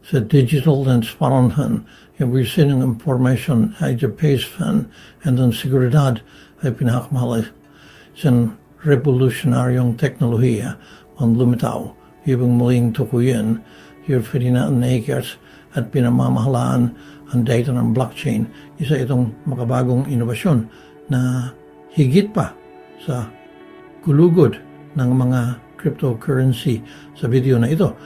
sa digital transparentan, yung receiving information ay Japanese fan, and then seguridad ay pinakamahal sa revolutionaryong teknolohiya ang lumitaw, yung muling tukuyin, yung pinanaan na hikers at pinamamahalaan ang data ng blockchain. Isa itong makabagong inobasyon na higit pa sa gulugod ng mga cryptocurrency. Sa video na ito,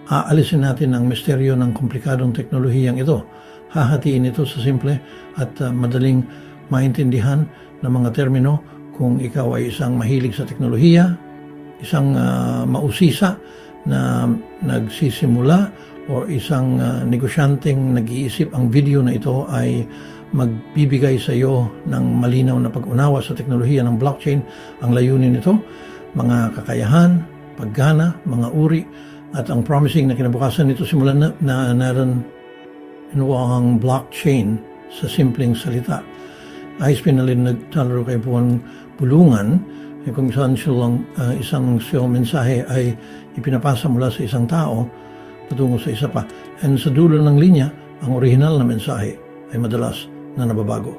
aalisin natin ang misteryo ng komplikadong teknolohiyang ito. Hahatiin ito sa simple at madaling maintindihan ng mga termino kung ikaw ay isang mahilig sa teknolohiya, isang mausisa na nagsisimula o isang negosyanteng nag-iisip. Ang video na ito ay magbibigay sa iyo ng malinaw na pag-unawa sa teknolohiya ng blockchain. Ang layunin nito, mga kakayahan, paggana, mga uri, at ang promising na kinabukasan nito simulan na naroon ang blockchain sa simpleng salita. Ayos pinalin nagtalaro kay buong bulungan, kung saan silang isang mensahe ay ipinapasa mula sa isang tao patungo sa isa pa. And sa dulo ng linya, ang original na mensahe ay madalas na nababago.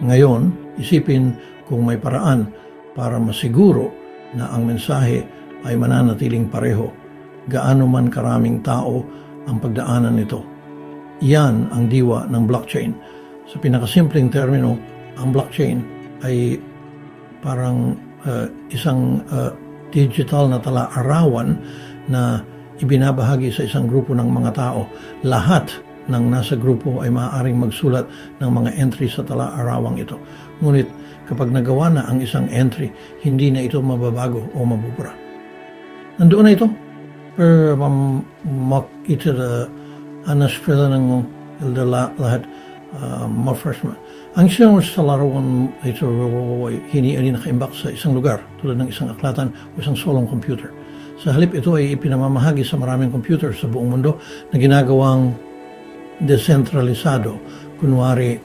Ngayon, isipin kung may paraan para masiguro na ang mensahe ay mananatiling pareho, gaano man karaming tao ang pagdaanan nito. Iyan ang diwa ng blockchain. Sa pinakasimpleng termino, ang blockchain ay parang isang digital na tala-arawan na ibinabahagi sa isang grupo ng mga tao. Lahat ng nasa grupo ay maaaring magsulat ng mga entry sa tala-arawang ito. Ngunit kapag nagawa na ang isang entry, hindi na ito mababago o mabubura. Nandoon na ito. Pero makita na anaspila ng lahat mafreshman. Ang siyang sa larawan ito ay nakaimbak sa isang lugar tulad ng isang aklatan o isang solong computer. Sa halip ito ay ipinamamahagi sa maraming computer sa buong mundo na ginagawang desentralisado. Kunwari,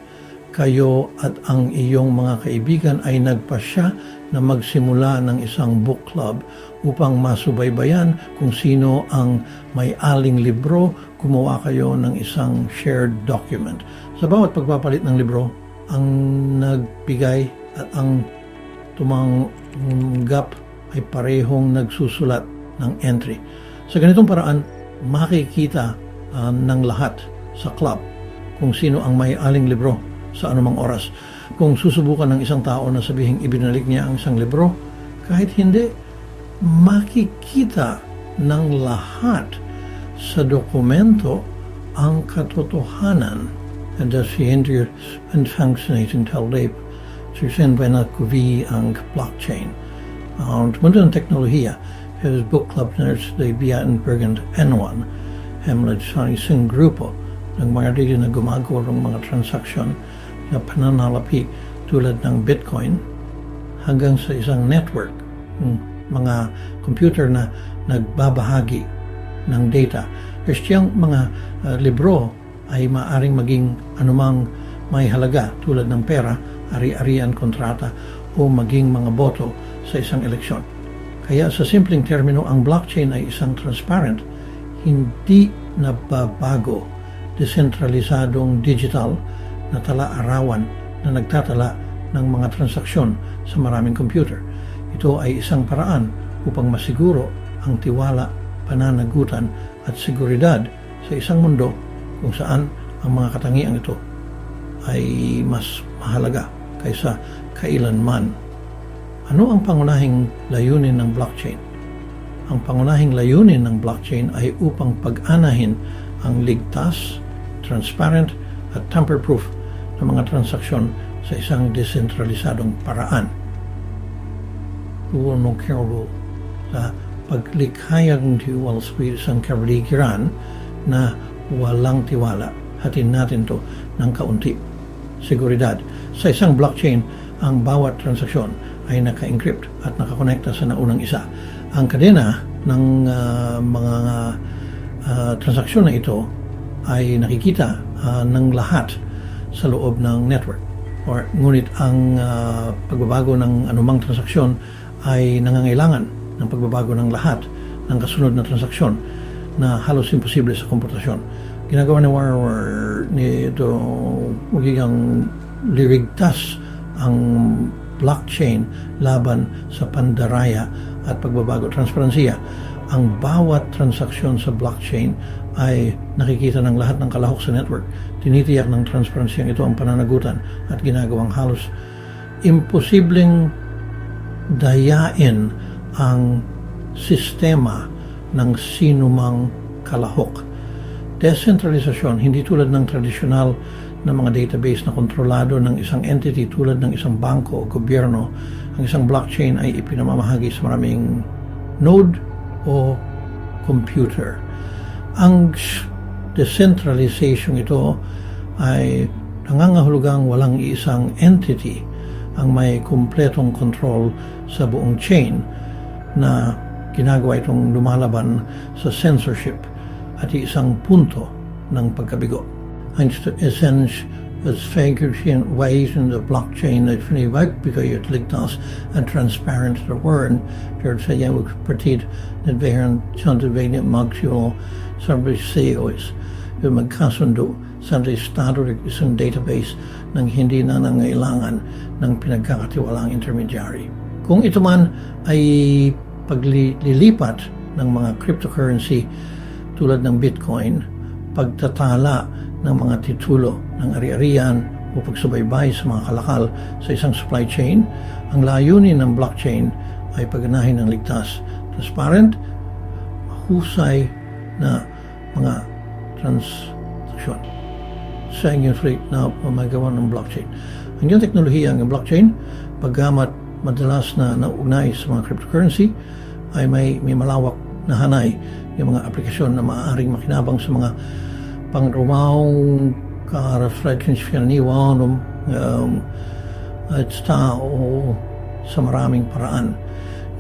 kayo at ang iyong mga kaibigan ay nagpasya na magsimula ng isang book club upang masubaybayan kung sino ang may-aling libro. Gumawa kayo ng isang shared document. Sa bawat pagpapalit ng libro, ang nagbigay at ang tumanggap ay parehong nagsusulat ng entry. Sa ganitong paraan, makikita ng lahat sa club kung sino ang may-aling libro sa anumang oras. Kung susubukan ng isang tao na sabihing ibinalik niya ang isang libro, kahit hindi, makikita ng lahat sa dokumento ang katotohanan. And as si Hendry and functionating talib, susen ba na kuvi ang blockchain. Ang mundo ng teknolohiya, his book club nurse de Biatenberg and N1, hemlad sa isang grupo ng mga dito na gumagawa ng mga transaksyon na pananalapi tulad ng Bitcoin hanggang sa isang network, mga computer na nagbabahagi ng data. Kasi yung mga libro ay maaring maging anumang may halaga tulad ng pera, ari-arian, kontrata o maging mga boto sa isang eleksyon. Kaya sa simpleng termino, ang blockchain ay isang transparent, hindi nababago, desentralisadong digital na tala-arawan na nagtatala ng mga transaksyon sa maraming computer. Ito ay isang paraan upang masiguro ang tiwala, pananagutan at seguridad sa isang mundo kung saan ang mga katangian ito ay mas mahalaga kaysa kailanman. Ano ang pangunahing layunin ng blockchain? Ang pangunahing layunin ng blockchain ay upang pag-anahin ang ligtas, transparent at tamper-proof na mga transaksyon sa isang desentralisadong paraan. Tuwal sa paglikhayang dual speed isang kabaligiran na walang tiwala. Hatin natin to ng kaunti. Seguridad. Sa isang blockchain, ang bawat transaksyon ay naka-encrypt at nakakonekta sa naunang isa. Ang kadena ng mga transaksyon na ito ay nakikita ng lahat sa loob ng network. Ngunit ang pagbabago ng anumang transaksyon ay nangangailangan ng pagbabago ng lahat ng kasunod na transaksyon na halos imposible sa komputasyon. Ginagawa ni Warner nito magiging liligtas ang blockchain laban sa pandaraya at pagbabago transparensiya. Ang bawat transaksyon sa blockchain ay nakikita ng lahat ng kalahok sa network. Tinitiyak ng transparensiyang ito ang pananagutan at ginagawang halos imposibleng dayain ang sistema ng sinumang kalahok. Decentralisasyon, hindi tulad ng tradisyonal na mga database na kontrolado ng isang entity tulad ng isang bangko o gobyerno. Ang isang blockchain ay ipinamamahagi sa maraming node o computer. Ang decentralization ito ay nangangahulugang walang isang entity ang may kumpletong control sa buong chain na ginagawa itong lumalaban sa censorship at isang punto ng pagkabigo. Ang Wijzen de blockchain het verwerkelijkheid ligtas en transparant te worden. Dat zij ook partij het weer zo'n weinig maximaal serviceos. We magkasundo sa estado isang database ng hindi na nangailangan ng pinagkakatiwalaang intermediary. Kung ito man ay paglilipat ng mga cryptocurrency tulad ng Bitcoin, pagtatala ng mga titulo ng ari-arian o pagsubaybay sa mga kalakal sa isang supply chain, ang layunin ng blockchain ay pagganahin ng ligtas, transparent, mahusay na mga transaksyon sa inyong fleet na magawa ng blockchain. Ang iyong teknolohiya ng blockchain, paggamat madalas na naugnay sa mga cryptocurrency, ay may malawak na hanay yung mga aplikasyon na maaaring makinabang sa mga pangrumaong ka-reflections pinaniwan at tao sa maraming paraan.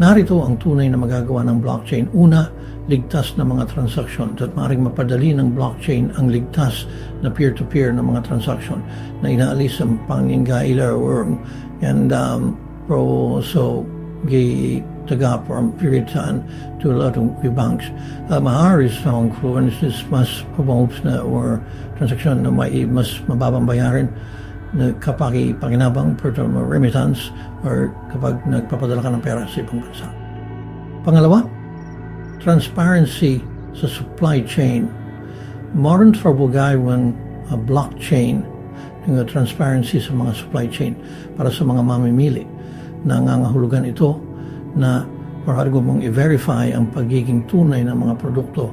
Narito ang tunay na magagawa ng blockchain. Una, ligtas na mga transaksyon at maaaring mapadali ng blockchain ang ligtas na peer-to-peer na mga transaksyon na inaalis ang pangingaila and so taga from piritan to a lot of banks. Maaari sa influences mas pabawps na or transaksyon na mas mababang bayarin na kapag pakinabang per remittance or kapag nagpapadala ka ng pera sa ibang bansa. Pangalawa, transparency sa supply chain. Modern pagbugaywang blockchain ng transparency sa mga supply chain para sa mga mamimili. Nangangahulugan ito na maaari mong i-verify ang pagiging tunay ng mga produkto,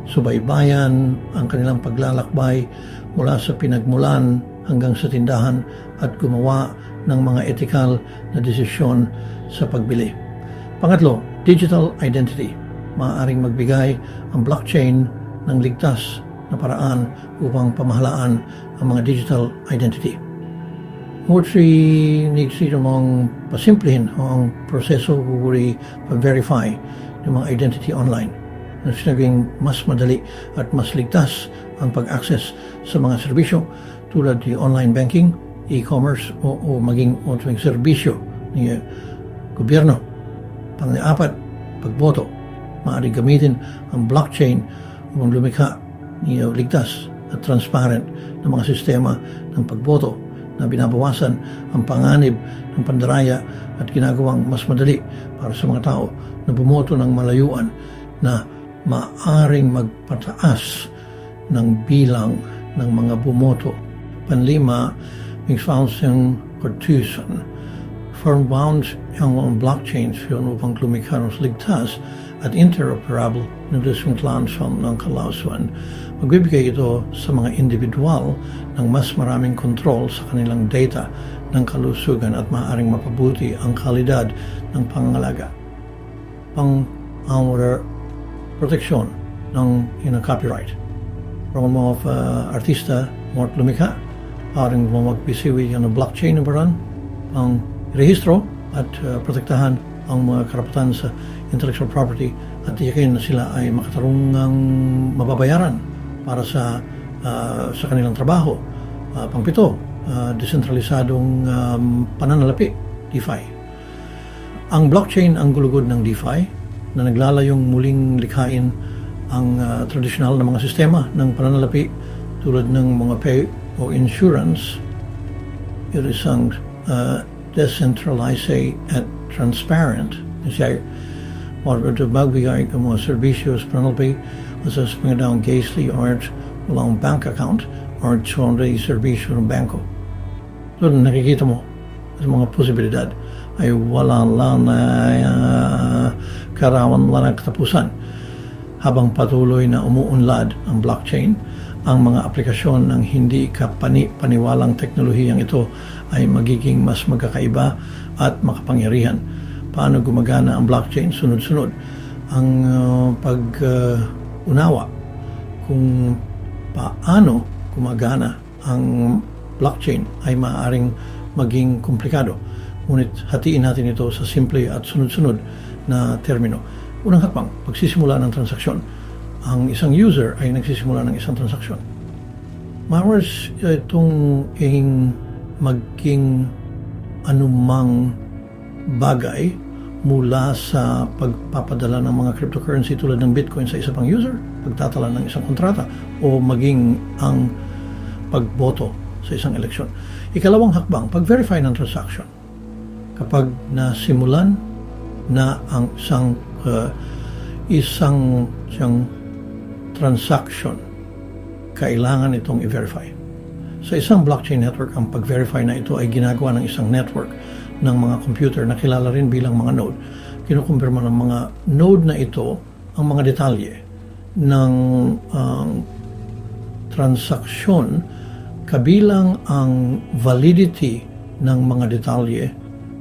subaybayan ang kanilang paglalakbay mula sa pinagmulan hanggang sa tindahan at gumawa ng mga ethical na desisyon sa pagbili. Pangatlo, digital identity. Maaaring magbigay ang blockchain ng ligtas na paraan upang pamahalaan ang mga digital identity. Nigsi mong pasimplihin ang proseso uri pa-verify ng mga identity online na sinaging mas madali at mas ligtas ang pag-access sa mga serbisyo tulad ng online banking, e-commerce o maging otong serbisyo ng gobyerno. Pang-apat, pagboto. Maaari gamitin ang blockchain upang lumikha ng ligtas at transparent na mga sistema ng pagboto na binabawasan ang panganib ng pandaraya at ginagawang mas madali para sa mga tao na bumoto ng malayuan na maaring magpataas ng bilang ng mga bumoto. Panlima, expansion cortison. Firmbound ang blockchains yun upang lumikha ng ligtas at interoperable na disungklansyon ng kalausuan. Magbibigay ito sa mga individual ng mas maraming kontrol sa kanilang data ng kalusugan at maaaring mapabuti ang kalidad ng pangangalaga. Pang-our proteksyon ng copyright. From mga artista mo lumikha, maaaring magbisiwi ng blockchain na baran ang rehistro at protektahan ang mga karapatan sa intellectual property at tiyakin na sila ay makatarungang mababayaran para sa kanilang trabaho. Pangpito, desentralisadong pananalapi, DeFi. Ang blockchain ang gulugod ng DeFi na naglalayong muling likhain ang tradisyonal na mga sistema ng pananalapi tulad ng mga pay o insurance, it is isang decentralized at transparent. Kasi ito magbigay ng mga servisyo sa pananalapi sa pangadaang gasely or walang bank account or sa servisyo ng banko. So nakikita mo sa mga posibilidad ay wala lang na karawan lang na katapusan. Habang patuloy na umuunlad ang blockchain, ang mga aplikasyon ng hindi kapani-paniwalang teknolohiyang ito ay magiging mas magkakaiba at makapangyarihan. Paano gumagana ang blockchain? Sunod-sunod ang pag-unawa kung paano gumagana ang blockchain ay maaaring maging komplikado. Ngunit hatiin natin ito sa simple at sunod-sunod na termino. Unang hakbang, pagsisimula ng transaksyon. Ang isang user ay nagsisimula ng isang transaksyon. Maaaring itong maging anumang bagay mula sa pagpapadala ng mga cryptocurrency tulad ng Bitcoin sa isa pang user, pagtatala ng isang kontrata, o maging ang pagboto sa isang eleksyon. Ikalawang hakbang, pag-verify ng transaction. Kapag nasimulan na ang isang transaction, kailangan itong i-verify. Sa isang blockchain network, ang pag-verify na ito ay ginagawa ng isang network ng mga computer na kilala rin bilang mga node. Kinukumpirma ng mga node na ito ang mga detalye ng transaksyon, kabilang ang validity ng mga detalye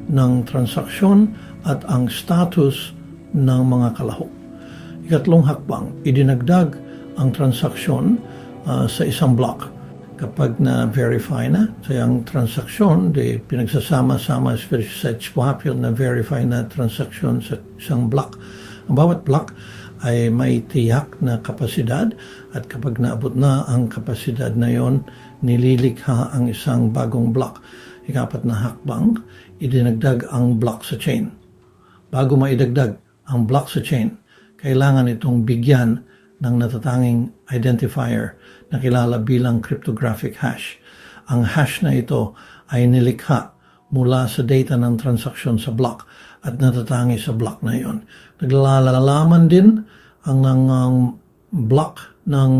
ng transaksyon at ang status ng mga kalahok. Ikatlong hakbang, idinagdag ang transaksyon sa isang block. Kapag na-verify na sa ang transaksyon, pinagsasama-sama sa swapil na verify na transaksyon sa isang block. Ang bawat block ay may tiyak na kapasidad at kapag naabot na ang kapasidad na yon, nililikha ang isang bagong block. Ikapat na hakbang, idinagdag ang block sa chain. Bago maidagdag ang block sa chain, kailangan itong bigyan ng natatanging identifier na kilala bilang cryptographic hash. Ang hash na ito ay nilikha mula sa data ng transaksyon sa block at natatangi sa block na iyon. Naglalalaman din ang block ng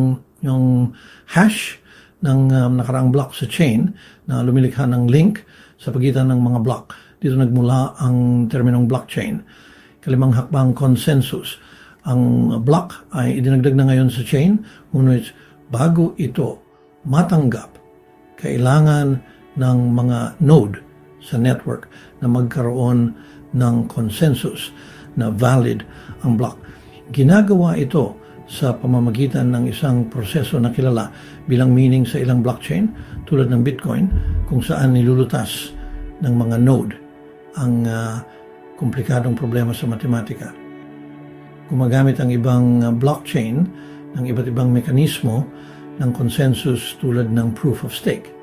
yung hash ng nakaraang block sa chain na lumilikha ng link sa pagitan ng mga block. Dito nagmula ang terminong blockchain. Kalimang hakbang, consensus. Ang block ay idinagdag na ngayon sa chain, ngunit bago ito matanggap, kailangan ng mga node sa network na magkaroon ng consensus na valid ang block. Ginagawa ito sa pamamagitan ng isang proseso na kilala bilang mining sa ilang blockchain tulad ng Bitcoin, kung saan nilulutas ng mga node ang komplikadong problema sa matematika. Gumagamit ang ibang blockchain ng iba't ibang mekanismo ng consensus tulad ng proof of stake.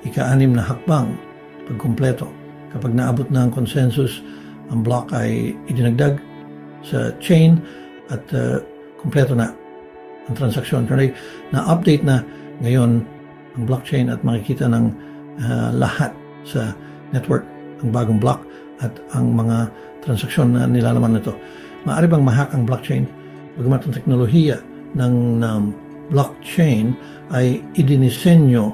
Ika-6 na hakbang, pagkumpleto. Kapag naabot na ang consensus, ang block ay idinagdag sa chain at kumpleto na ang transaksyon. Pero na-update na ngayon ang blockchain at makikita ng lahat sa network ang bagong block at ang mga transaksyon na nilalaman nito. Maaari bang mahack ang blockchain? Bagamat ang teknolohiya ng blockchain ay idinisenyo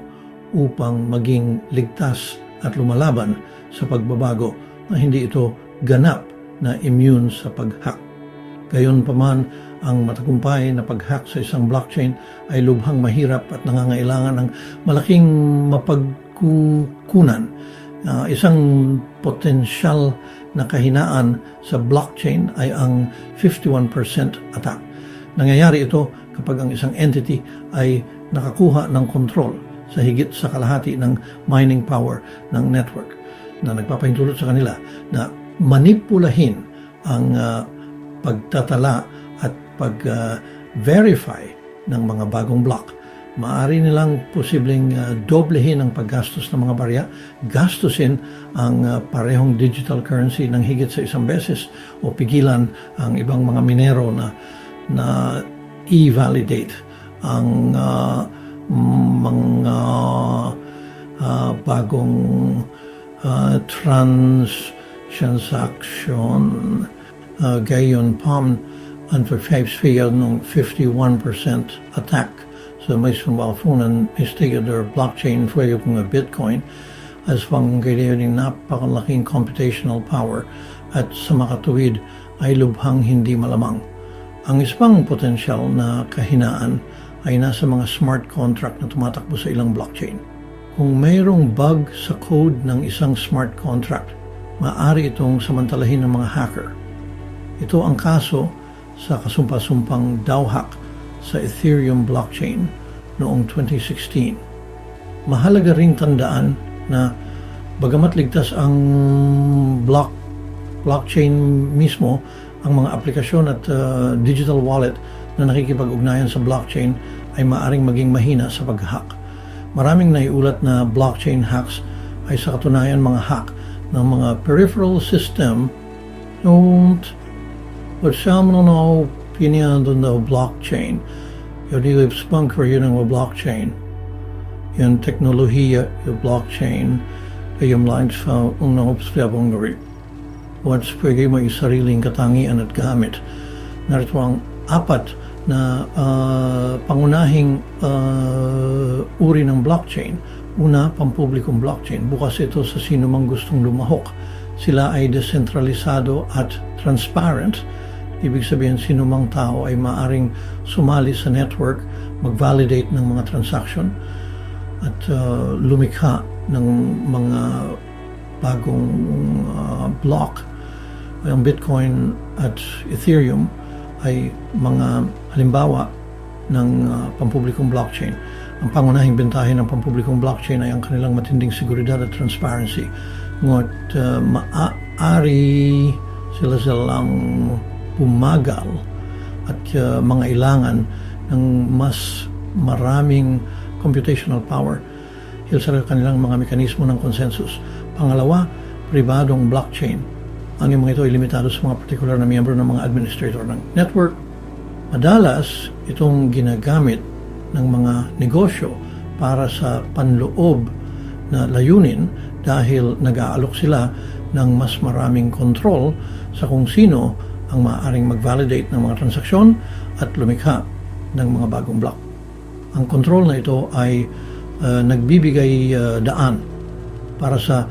upang maging ligtas at lumalaban sa pagbabago na hindi ito ganap na immune sa pag-hack. Gayunpaman, ang matagumpay na pag-hack sa isang blockchain ay lubhang mahirap at nangangailangan ng malaking mapagkukunan. Isang potensyal na kahinaan sa blockchain ay ang 51% attack. Nangyayari ito kapag ang isang entity ay nakakuha ng control sa higit sa kalahati ng mining power ng network na nagpapahintulot sa kanila na manipulahin ang pagtatala at pag-verify ng mga bagong block. Maaari nilang posibleng doblehin ang paggastos ng mga barya, gastusin ang parehong digital currency ng higit sa 1 beses o pigilan ang ibang mga minero na i-validate ang mga bagong transaction. Gayon PAM ang verfälschiger ng 51% attack sa may sumbalfunan istigador blockchain fue yung Bitcoin as panggagayon ng napakalaking computational power at sa makatuwid ay lubhang hindi malamang. Ang isang potensyal na kahinaan ay nasa mga smart contract na tumatakbo sa ilang blockchain. Kung mayroong bug sa code ng isang smart contract, maaari itong samantalahin ng mga hacker. Ito ang kaso sa kasumpa-sumpang DAO-hack sa Ethereum blockchain noong 2016. Mahalaga ring tandaan na bagamat ligtas ang blockchain mismo, ang mga aplikasyon at digital wallet na nakikipag-ugnayan sa blockchain ay maaring maging mahina sa pag-hack. Maraming naiulat na blockchain hacks ay sa katunayan mga hack ng mga peripheral system wat samen nou pinjanden de blockchain. Die heeft spunk voor jullie een blockchain. Een technologie, de blockchain, die je langs van een opstaping gericht. Wat spreek mo yung sariling katangian at gamit. Narito ang apat na pangunahing uri ng blockchain. Una, pampublikong blockchain. Bukas ito sa sino mang gustong lumahok. Sila ay desentralisado at transparent. Ibig sabihin, sino mang tao ay maaring sumali sa network, mag-validate ng mga transaction at lumikha ng mga bagong block. Ang Bitcoin at Ethereum ay mga halimbawa ng pampublikong blockchain. Ang pangunahing bentahe ng pampublikong blockchain ay ang kanilang matinding seguridad at transparency. Ngunit maaari sila silang pumagal at mga ilangan ng mas maraming computational power dahil sa kanilang mga mekanismo ng consensus. Pangalawa, pribadong blockchain. Ang mga ito ay limitado sa mga partikular na miyembro ng mga administrator ng network. Madalas, itong ginagamit ng mga negosyo para sa panloob na layunin dahil nag-aalok sila ng mas maraming control sa kung sino ang maaaring mag-validate ng mga transaksyon at lumikha ng mga bagong block. Ang control na ito ay nagbibigay daan para sa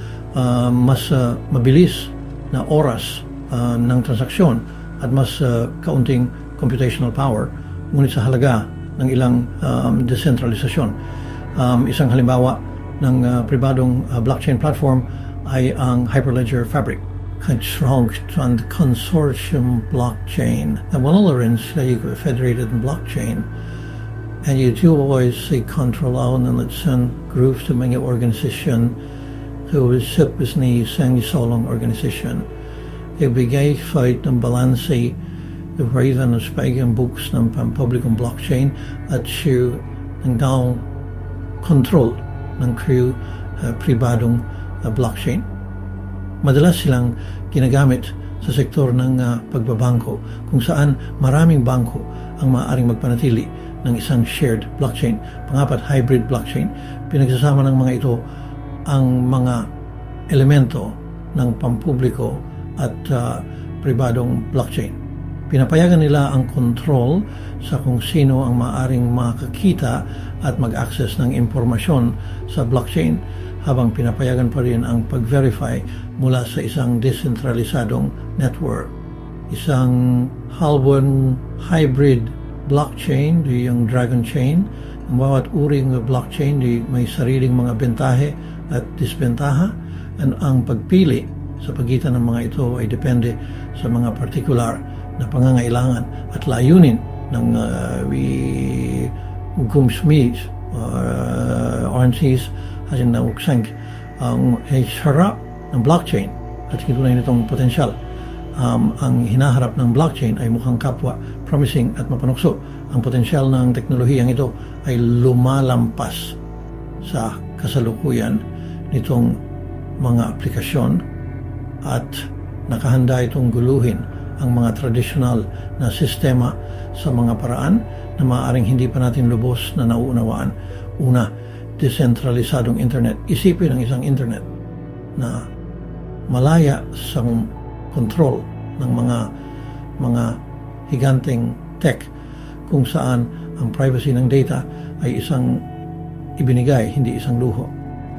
mas mabilis na oras ng transaksyon at mas kaunting computational power, ngunit sa halaga ng ilang decentralisasyon. Isang halimbawa ng pribadong blockchain platform ay ang Hyperledger Fabric. Controlled on the consortium blockchain. And one of the federated blockchain. And you do always see control and it's groups to mga organisation who is sipis ni isang isolong organisation. Ibigay fight ng balanse the raven of spagang books ng pampublikong blockchain at siya ng down control ng crew pribadong blockchain. Madalas silang ginagamit sa sektor ng pagbabangko kung saan maraming bangko ang maaaring magpanatili ng isang shared blockchain. Pangapat, hybrid blockchain. Pinagsasama ng mga ito ang mga elemento ng pampubliko at pribadong blockchain. Pinapayagan nila ang control sa kung sino ang maaaring makakita at mag-access ng impormasyon sa blockchain habang pinapayagan pa rin ang pag-verify mula sa isang desentralisadong network. Isang halbon hybrid blockchain, yung Dragon Chain. Ang bawat uring blockchain may sariling mga bentahe at disbentaha, at ang pagpili sa pagitan ng mga ito ay depende sa mga partikular na pangangailangan at layunin ng gumsmis ONCs at nauksang ang sarap ng blockchain at tunay nitong potensyal. Ang hinaharap ng blockchain ay mukhang kapwa, promising at mapanukso. Ang potensyal ng teknolohiyang ito ay lumalampas sa kasalukuyan nitong mga aplikasyon at nakahanda itong guluhin ang mga tradisyonal na sistema sa mga paraan na maaaring hindi pa natin lubos na nauunawaan. Una, desentralisadong internet. Isipin ang isang internet na malaya sa control ng mga higanteng tech, kung saan ang privacy ng data ay isang ibinigay, hindi isang luho.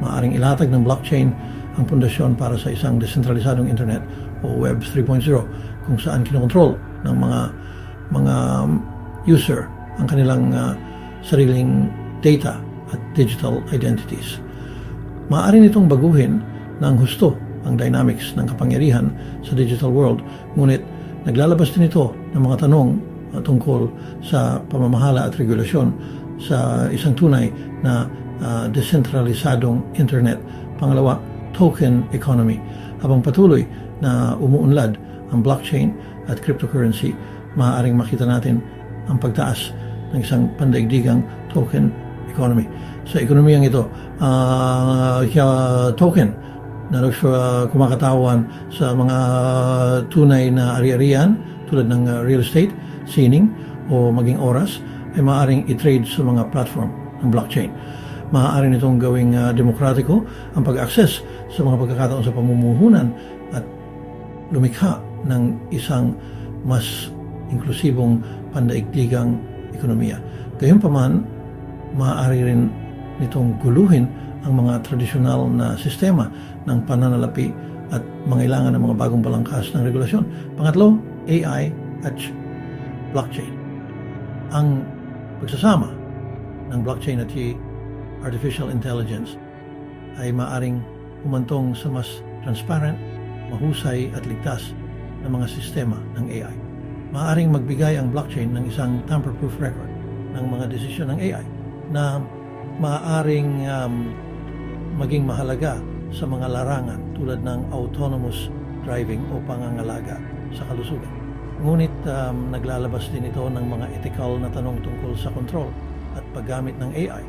Maaaring ilatag ng blockchain ang pundasyon para sa isang desentralisadong internet o Web 3.0, kung saan kinokontrol ng mga user ang kanilang sariling data at digital identities. Maaari nitong baguhin ng husto ang dynamics ng kapangyarihan sa digital world, ngunit naglalabas din ito ng mga tanong tungkol sa pamamahala at regulasyon sa isang tunay na desentralisadong internet. Pangalawa, token economy. Habang patuloy na umuunlad ang blockchain at cryptocurrency, maaaring makita natin ang pagtaas ng isang pandaigdigang token economy. Sa ekonomiyang ito, token na kumakatawan sa mga tunay na ari-arian tulad ng real estate, sining o maging oras ay maaaring i-trade sa mga platform ng blockchain. Maaari nitong gawing demokratiko ang pag-access sa mga pagkakataon sa pamumuhunan at lumikha ng isang mas inklusibong pandaigdigang ekonomiya. Gayunpaman, maaari rin nitong guluhin ang mga tradisyonal na sistema ng pananalapi at mangailangan ng mga bagong balangkas ng regulasyon. Pangatlo, AI at blockchain. Ang pagsasama ng blockchain at artificial intelligence ay maaring humantong sa mas transparent, mahusay at ligtas na mga sistema ng AI. Maaring magbigay ang blockchain ng isang tamper-proof record ng mga desisyon ng AI na maaring maging mahalaga sa mga larangan tulad ng autonomous driving o pangangalaga sa kalusugan. Ngunit naglalabas din ito ng mga ethical na tanong tungkol sa control at paggamit ng AI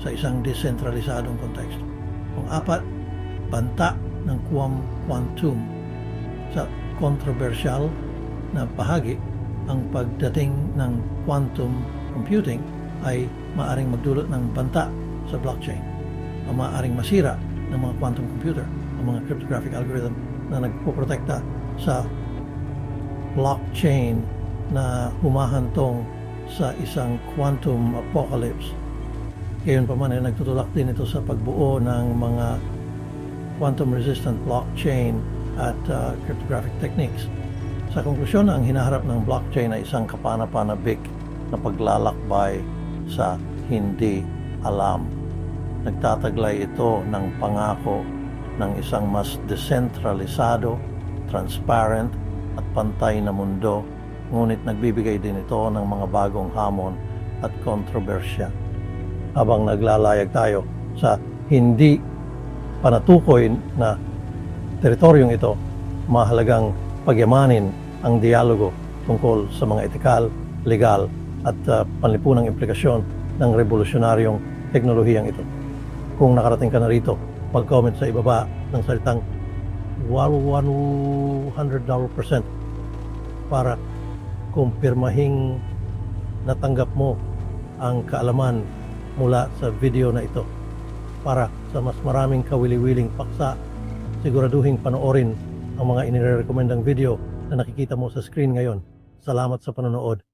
sa isang desentralisadong konteksto. Pang-apat, banta ng quantum. Sa kontrobersyal na bahagi, ang pagdating ng quantum computing ay maaaring magdulot ng banta sa blockchain o maaaring masira ng mga quantum computer o mga cryptographic algorithm na nagpoprotekta sa blockchain na humahantong sa isang quantum apocalypse. Gayunpaman ay nagtutulak din ito sa pagbuo ng mga quantum-resistant blockchain at cryptographic techniques. Sa konklusyon, ang hinaharap ng blockchain ay isang kapanapanabik na paglalakbay sa hindi alam. Nagtataglay ito ng pangako ng isang mas desentralisado, transparent at pantay na mundo, ngunit nagbibigay din ito ng mga bagong hamon at kontrobersya. Habang naglalayag tayo sa hindi panatukoy na teritoryong ito, mahalagang pagyamanin ang dialogo tungkol sa mga etikal, legal at panlipunang implikasyon ng revolusyonaryong teknolohiyang ito. Kung nakarating ka na rito, mag-comment sa ibaba ng salitang 100% para kumpirmahing natanggap mo ang kaalaman mula sa video na ito. Para sa mas maraming kawili-wiling paksa, siguraduhin panoorin ang mga inirekomendang video na nakikita mo sa screen ngayon. Salamat sa panonood.